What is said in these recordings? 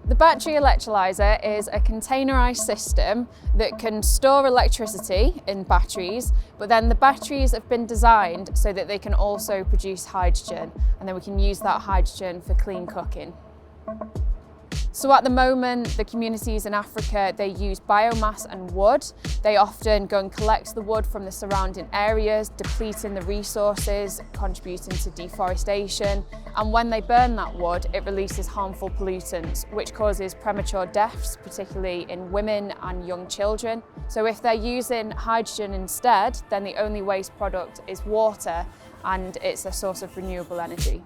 The battery electrolyser is a containerised system that can store electricity in batteries, but then the batteries have been designed so that they can also produce hydrogen, and then we can use that hydrogen for clean cooking. So at the moment, the communities in Africa, they use biomass and wood. They often go and collect the wood from the surrounding areas, depleting the resources, contributing to deforestation. And when they burn that wood, it releases harmful pollutants, which causes premature deaths, particularly in women and young children. So if they're using hydrogen instead, then the only waste product is water, and it's a source of renewable energy.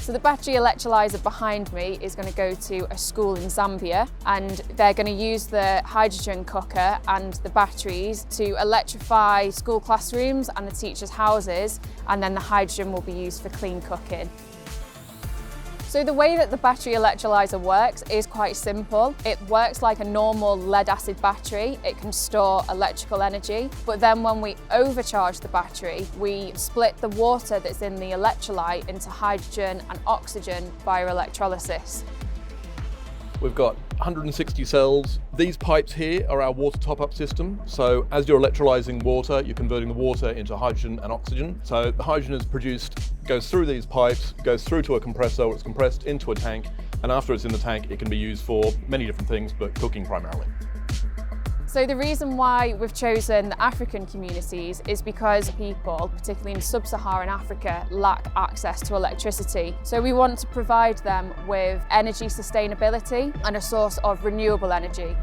So the battery electrolyser behind me is going to go to a school in Zambia, and they're going to use the hydrogen cooker and the batteries to electrify school classrooms and the teachers' houses, and then the hydrogen will be used for clean cooking. So the way that the battery electrolyser works is quite simple. It works like a normal lead-acid battery. It can store electrical energy, but then when we overcharge the battery, we split the water that's in the electrolyte into hydrogen and oxygen via electrolysis. We've got 160 cells. These pipes here are our water top-up system. So as you're electrolysing water, you're converting the water into hydrogen and oxygen. So the hydrogen is produced, goes through these pipes, goes through to a compressor, where it's compressed into a tank, and after it's in the tank, it can be used for many different things, but cooking primarily. So the reason why we've chosen the African communities is because people, particularly in sub-Saharan Africa, lack access to electricity. So we want to provide them with energy sustainability and a source of renewable energy.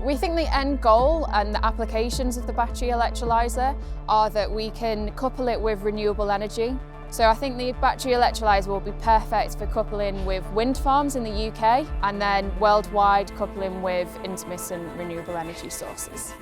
We think the end goal and the applications of the battery electrolyser are that we can couple it with renewable energy. So I think the battery electrolyser will be perfect for coupling with wind farms in the UK, and then worldwide coupling with intermittent renewable energy sources.